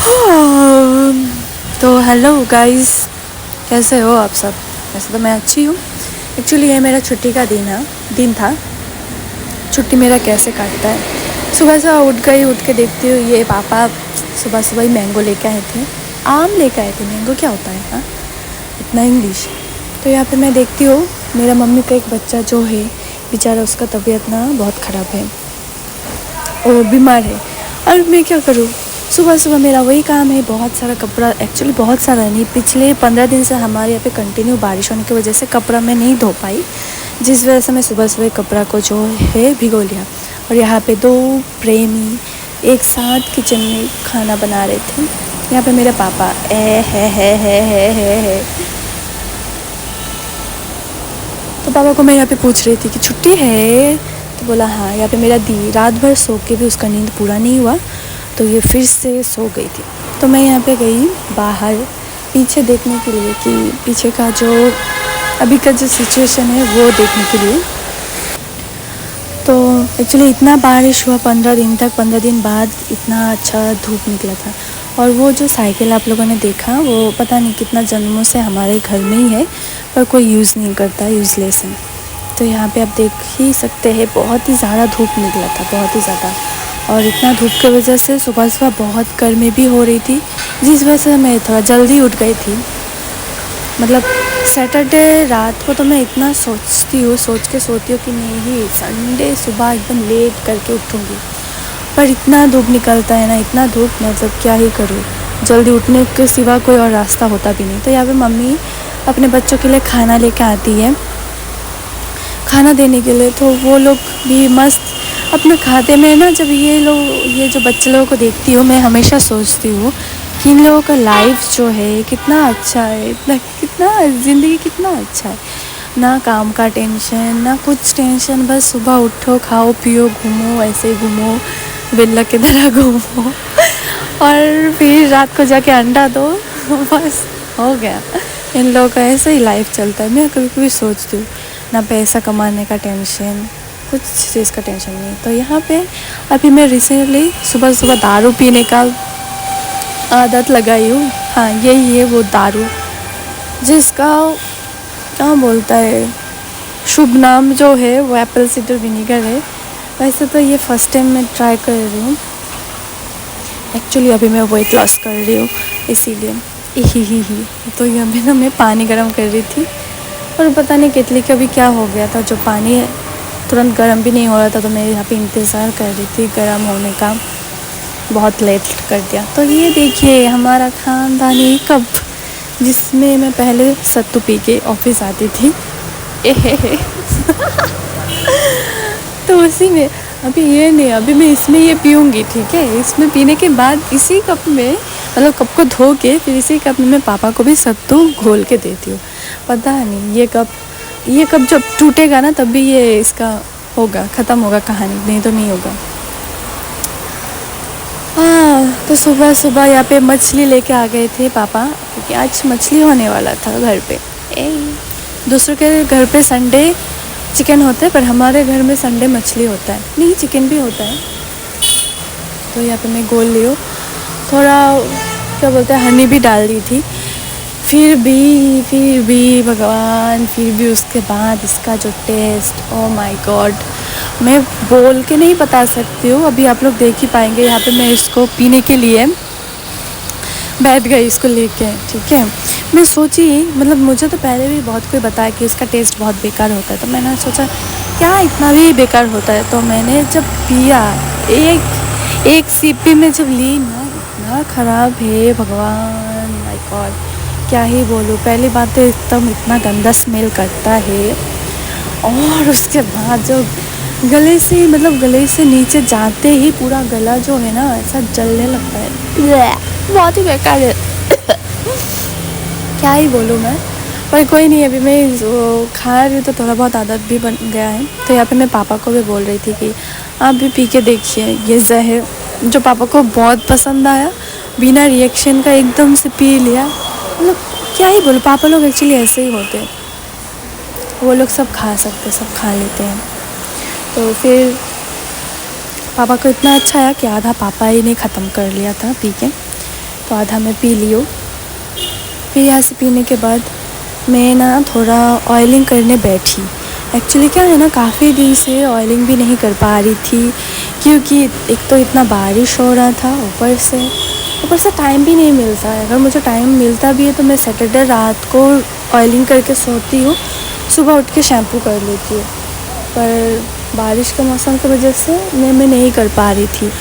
हाँ, तो hello guys, कैसे हो आप सब। वैसे तो मैं अच्छी हूँ। एक्चुअली ये मेरा छुट्टी का दिन था। छुट्टी मेरा कैसे काटता है, सुबह से उठ गई, उठ के देखती हूँ ये पापा सुबह सुबह ही मैंगो लेके आए थे। आम लेके आए थे। मैंगो क्या होता है, हाँ इतना इंग्लिश। तो यहाँ पे मैं देखती हूँ मेरा मम्मी का एक बच्चा जो है बेचारा, उसका तबीयत ना बहुत ख़राब है, वो बीमार है। और मैं क्या करूँ, सुबह सुबह मेरा वही काम है। बहुत सारा कपड़ा, एक्चुअली बहुत सारा नहीं, पिछले 15 दिन से हमारे यहाँ पे कंटिन्यू बारिश होने की वजह से कपड़ा मैं नहीं धो पाई, जिस वजह से मैं सुबह सुबह कपड़ा को जो है भिगो लिया। और यहाँ पे 2 प्रेमी एक साथ किचन में खाना बना रहे थे। यहाँ पे मेरे पापा है। तो पापा को मैं यहाँ पे पूछ रही थी कि छुट्टी है, तो बोला हाँ। यहाँ पे मेरा दी रात भर सो के भी उसका नींद पूरा नहीं हुआ, तो ये फिर से सो गई थी। तो मैं यहाँ पे गई बाहर पीछे देखने के लिए कि पीछे का जो अभी का जो सिचुएशन है वो देखने के लिए। तो एक्चुअली इतना बारिश हुआ 15 दिन तक, 15 दिन बाद इतना अच्छा धूप निकला था। और वो जो साइकिल आप लोगों ने देखा, वो पता नहीं कितना जन्मों से हमारे घर में ही है, पर कोई यूज़ नहीं करता, यूज़लेस है। तो यहाँ पे आप देख ही सकते हैं, बहुत ही ज़्यादा धूप निकला था, बहुत ही ज़्यादा। और इतना धूप की वजह से सुबह सुबह बहुत गर्मी भी हो रही थी, जिस वजह से मैं थोड़ा जल्दी उठ गई थी। मतलब सैटरडे रात को तो मैं इतना सोच के सोती हूँ कि नहीं, संडे सुबह एकदम लेट करके उठूँगी। पर इतना धूप निकलता है ना, इतना धूप, मतलब क्या ही करूँ, जल्दी उठने के सिवा कोई और रास्ता होता भी नहीं। तो यहाँ पे मम्मी अपने बच्चों के लिए खाना लेके आती है, खाना देने के लिए। तो वो लोग भी मस्त अपने खाते में ना, जब ये जो बच्चे लोगों को देखती हूँ, मैं हमेशा सोचती हूँ कि इन लोगों का लाइफ जो है कितना अच्छा है, कितना ज़िंदगी कितना अच्छा है। ना काम का टेंशन, ना कुछ टेंशन, बस सुबह उठो, खाओ पियो, घूमो, ऐसे ही घूमो, बिल्ला की तरह घूमो और फिर रात को जाके अंडा दो बस हो गया। इन लोगों का ऐसे ही लाइफ चलता है। मैं कभी कभी सोचती हूँ, ना पैसा कमाने का टेंशन, कुछ चीज़ का टेंशन नहीं। तो यहाँ पे अभी मैं रिसेंटली सुबह सुबह दारू पीने का आदत लगाई हूँ। हाँ, यही है वो दारू जिसका क्या बोलता है, शुभ नाम जो है वो एप्पल साइडर विनीगर है। वैसे तो ये फर्स्ट टाइम मैं ट्राई कर रही हूँ। एक्चुअली अभी मैं वेट लॉस कर रही हूँ, इसीलिए ही। तो यहाँ पे ना मैं पानी गर्म कर रही थी, और पता नहीं केतली का भी क्या हो गया था, जो पानी तुरंत गर्म भी नहीं हो रहा था। तो मैं यहाँ पे इंतज़ार कर रही थी गर्म होने का, बहुत लेट कर दिया। तो ये देखिए हमारा ख़ानदानी कप, जिसमें मैं पहले सत्तू पी के ऑफिस आती थी तो उसी में अभी ये नहीं, अभी मैं इसमें ये पीऊँगी, ठीक है। इसमें पीने के बाद इसी कप में, मतलब कप को धो के फिर इसी कप में मैं पापा को भी सत्तू घोल के देती हूँ। पता नहीं ये कप जब टूटेगा ना, तब भी ये इसका होगा, ख़त्म होगा कहानी, नहीं तो नहीं होगा। हाँ, तो सुबह सुबह यहाँ पे मछली लेके आ गए थे पापा, क्योंकि आज मछली होने वाला था घर पे। दूसरों के घर पे संडे चिकन होता है, पर हमारे घर में संडे मछली होता है, नहीं चिकन भी होता है। तो यहाँ पे मैं गोल लियो, थोड़ा क्या बोलते हैं, हनी भी डाल दी थी। फिर भी भगवान, फिर भी उसके बाद इसका जो टेस्ट, ओ माय गॉड, मैं बोल के नहीं बता सकती हूँ। अभी आप लोग देख ही पाएंगे। यहाँ पे मैं इसको पीने के लिए बैठ गई, इसको लेके, ठीक है। मैं सोची, मतलब मुझे तो पहले भी बहुत कोई बताया कि इसका टेस्ट बहुत बेकार होता है, तो मैंने सोचा क्या इतना भी बेकार होता है। तो मैंने जब पिया, एक सीपी में जब ली ना, इतना ख़राब है भगवान, माय गॉड, क्या ही बोलूँ। पहली बात तो एकदम इतना गंदा स्मेल करता है, और उसके बाद जो गले से नीचे जाते ही पूरा गला जो है ना, ऐसा जलने लगता है, बहुत ही बेकार है क्या ही बोलूँ मैं। पर कोई नहीं, अभी मैं खा रही हूँ तो थोड़ा बहुत आदत भी बन गया है। तो यहाँ पे मैं पापा को भी बोल रही थी कि आप भी पी के देखिए ये जहर, जो पापा को बहुत पसंद आया, बिना रिएक्शन का एकदम से पी लिया। मतलब क्या ही बोलूँ, पापा लोग एक्चुअली ऐसे ही होते हैं, वो लोग सब खा सकते, सब खा लेते हैं। तो फिर पापा को इतना अच्छा आया कि आधा पापा ही ने ख़त्म कर लिया था पी के। तो आधा मैं पी लियो। फिर यहाँ से पीने के बाद मैं ना थोड़ा ऑयलिंग करने बैठी। एक्चुअली क्या है ना, काफ़ी दिन से ऑयलिंग भी नहीं कर पा रही थी, क्योंकि एक तो इतना बारिश हो रहा था, ऊपर से टाइम भी नहीं मिलता है। अगर मुझे टाइम मिलता भी है तो मैं सैटरडे रात को ऑयलिंग करके सोती हूँ, सुबह उठ के शैम्पू कर लेती हूँ। पर बारिश के मौसम की वजह से मैं नहीं कर पा रही थी।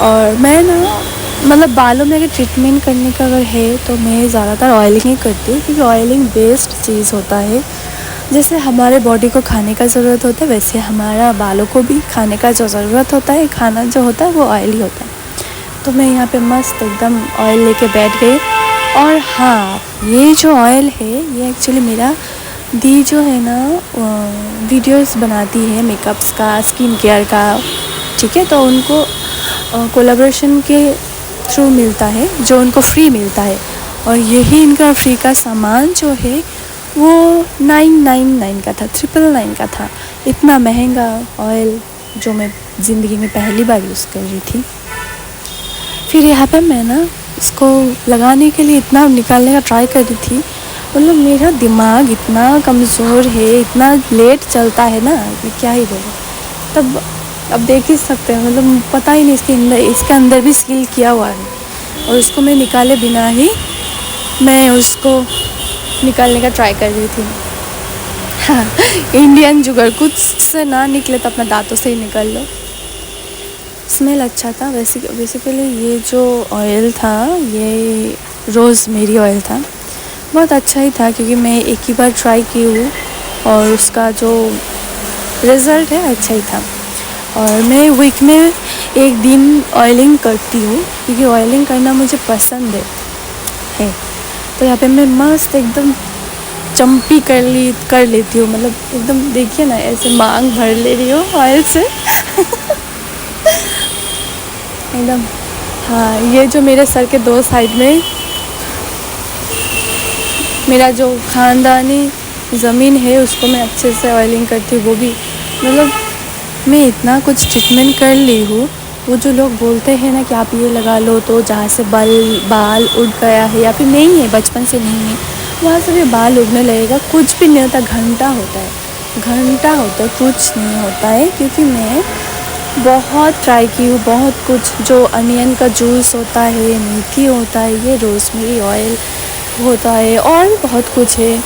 और मैं ना मतलब बालों में अगर ट्रीटमेंट करने का अगर है तो मैं ज़्यादातर ऑयलिंग ही करती हूँ, क्योंकि ऑयलिंग बेस्ट चीज़ होता है। जैसे हमारे बॉडी को खाने का ज़रूरत होता है, वैसे हमारा बालों को भी खाने का जो ज़रूरत होता है, खाना जो होता है वो ऑयली होता है। तो मैं यहाँ पे मस्त एकदम ऑयल लेके बैठ गई। और हाँ, ये जो ऑयल है ये एक्चुअली मेरा दी जो है ना वीडियोस बनाती है मेकअप्स का, स्किन केयर का, ठीक है। तो उनको कोलैबोरेशन के थ्रू मिलता है, जो उनको फ्री मिलता है। और यही इनका फ्री का सामान जो है वो 999 का था, 999 का था। इतना महंगा ऑयल जो मैं ज़िंदगी में पहली बार यूज़ कर रही थी। फिर यहाँ पे मैं ना इसको लगाने के लिए इतना निकालने का ट्राई कर रही थी, मतलब मेरा दिमाग इतना कमज़ोर है, इतना लेट चलता है ना कि क्या ही बोलूँ। तब अब देख ही सकते हैं, मतलब पता ही नहीं इसके अंदर भी सील किया हुआ है। और उसको मैं निकाले बिना ही मैं उसको निकालने का ट्राई कर रही थी। हाँ, इंडियन जुगाड़, कुछ से ना निकले तो अपना दांतों से ही निकाल लो। स्मेल अच्छा था। बेसिकली ये जो ऑयल था ये रोज़मेरी ऑयल था, बहुत अच्छा ही था, क्योंकि मैं एक ही बार ट्राई की हूँ और उसका जो रिज़ल्ट है अच्छा ही था। और मैं वीक में एक दिन ऑयलिंग करती हूँ, क्योंकि ऑयलिंग करना मुझे पसंद है। तो यहाँ पे मैं मस्त एकदम चम्पी कर लेती हूँ, मतलब एकदम देखिए ना ऐसे मांग भर ले रही हूँ ऑयल से एकदम। हाँ, ये जो मेरे सर के दो साइड में मेरा जो ख़ानदानी ज़मीन है उसको मैं अच्छे से ऑयलिंग करती हूँ। वो भी मतलब मैं इतना कुछ ट्रीटमेंट कर ली हूँ। वो जो लोग बोलते हैं ना कि आप ये लगा लो तो जहाँ से बाल उड़ गया है या फिर नहीं है, बचपन से नहीं है, वहाँ से भी बाल उड़ने लगेगा, कुछ भी नहीं होता। घंटा होता है, कुछ नहीं होता है। क्योंकि मैं बहुत ट्राई की हूँ, बहुत कुछ, जो अनियन का जूस होता है, मेथी होता है, ये रोज़मेरी ऑयल होता है, और भी बहुत कुछ है।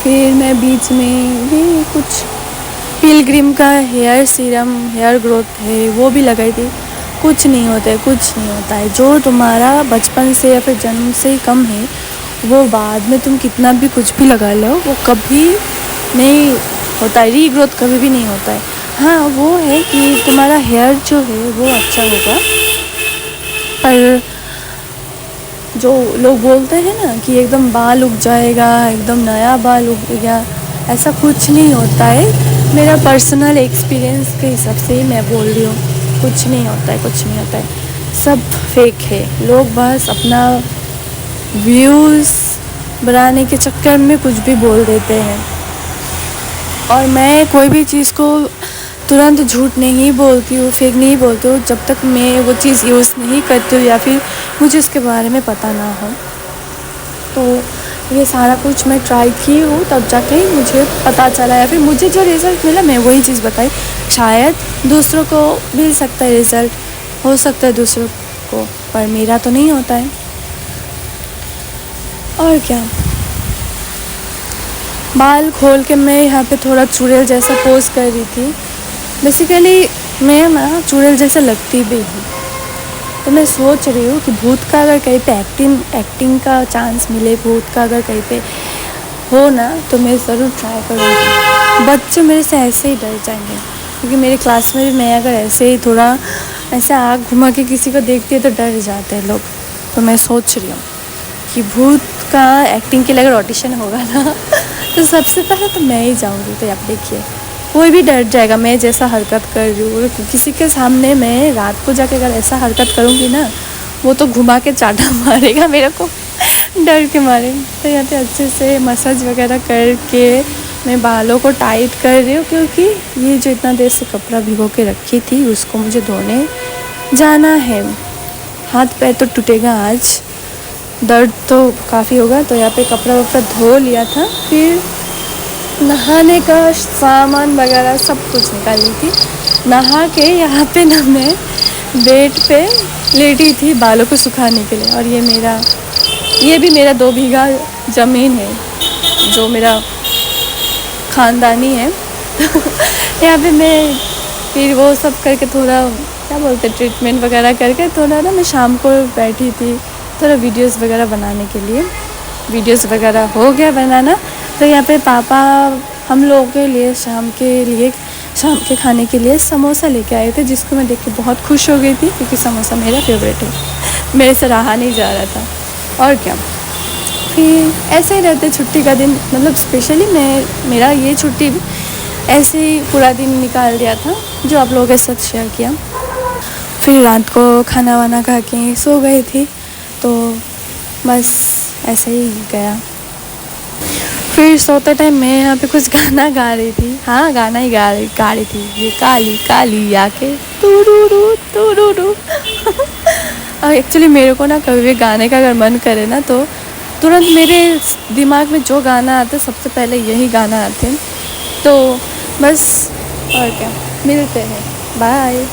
फिर मैं बीच में भी कुछ पिलग्रिम का हेयर सीरम, हेयर ग्रोथ है, वो भी लगाई थी। कुछ नहीं होता है। जो तुम्हारा बचपन से या फिर जन्म से ही कम है, वो बाद में तुम कितना भी कुछ भी लगा लो वो कभी नहीं होता है, रीग्रोथ कभी भी नहीं होता है। हाँ, वो है कि तुम्हारा हेयर जो है वो अच्छा होगा। पर जो लोग बोलते हैं ना कि एकदम बाल उग जाएगा, एकदम नया बाल उग गया, ऐसा कुछ नहीं होता है। मेरा पर्सनल एक्सपीरियंस के हिसाब से ही मैं बोल रही हूँ, कुछ नहीं होता है। सब फेक है। लोग बस अपना व्यूज़ बनाने के चक्कर में कुछ भी बोल देते हैं। और मैं कोई भी चीज़ को तुरंत झूठ नहीं बोलती हूँ, फेक नहीं बोलती हूँ, जब तक मैं वो चीज़ यूज़ नहीं करती हूँ या फिर मुझे उसके बारे में पता ना हो। तो ये सारा कुछ मैं ट्राई की हूँ, तब जाके ही मुझे पता चला, या फिर मुझे जो रिज़ल्ट मिला मैं वही चीज़ बताई। शायद दूसरों को मिल सकता है, रिज़ल्ट हो सकता है दूसरों को, पर मेरा तो नहीं होता है। और क्या, बाल खोल के मैं यहाँ पे थोड़ा चुड़ैल जैसा पोज कर रही थी। बेसिकली मैं ना चुड़ैल जैसे लगती भी हूँ। तो मैं सोच रही हूँ कि भूत का अगर कहीं पे एक्टिंग का चांस मिले, भूत का अगर कहीं पे हो ना, तो मैं ज़रूर ट्राई करूँगी। बच्चे मेरे से ऐसे ही डर जाएंगे, क्योंकि मेरे क्लास में भी मैं अगर ऐसे ही थोड़ा ऐसे आँख घुमा के किसी को देखती है तो डर जाते हैं लोग। तो मैं सोच रही हूँ कि भूत का एक्टिंग के लिए अगर ऑडिशन होगा ना तो सबसे पहले तो मैं ही जाऊँगी। तो आप देखिए, कोई भी डर जाएगा मैं जैसा हरकत कर रही हूँ। किसी के सामने मैं रात को जाके अगर ऐसा हरकत करूँगी ना, वो तो घुमा के चाटा मारेगा मेरे को डर के मारे। तो यहाँ पे अच्छे से मसाज वगैरह करके मैं बालों को टाइट कर रही हूँ, क्योंकि ये जो इतना देर से कपड़ा भिगो के रखी थी उसको मुझे धोने जाना है। हाथ पैर तो टूटेगा आज, दर्द तो काफ़ी होगा। तो यहाँ पे कपड़ा वपड़ा धो लिया था, फिर नहाने का सामान वगैरह सब कुछ निकाल ली थी। नहा के यहाँ पे ना मैं बेड पे लेटी थी बालों को सुखाने के लिए। और ये भी मेरा 2 बीघा ज़मीन है जो मेरा ख़ानदानी है। यहाँ पे मैं फिर वो सब करके थोड़ा क्या बोलते ट्रीटमेंट वगैरह करके थोड़ा ना मैं शाम को बैठी थी थोड़ा वीडियोस वगैरह बनाने के लिए। वीडियोस वगैरह हो गया बनाना। तो यहाँ पे पापा हम लोगों के लिए शाम के खाने के लिए समोसा लेके आए थे, जिसको मैं देख के बहुत खुश हो गई थी क्योंकि समोसा मेरा फेवरेट है, मेरे से रहा नहीं जा रहा था। और क्या, फिर ऐसे ही रहते छुट्टी का दिन, मतलब स्पेशली मेरा ये छुट्टी ऐसे ही पूरा दिन निकाल दिया था जो आप लोगों के साथ शेयर किया। फिर रात को खाना वाना खा के सो गई थी, तो बस ऐसे ही गया। फिर सोते टाइम मैं यहाँ पे कुछ गाना गा रही थी। हाँ, गाना ही गा रही थी, ये काली काली आके तुरुरु तुरुरु। और एक्चुअली मेरे को ना कभी भी गाने का अगर मन करे ना तो तुरंत मेरे दिमाग में जो गाना आता है सबसे पहले यही गाना आते हैं। तो बस, और क्या, मिलते हैं, बाय।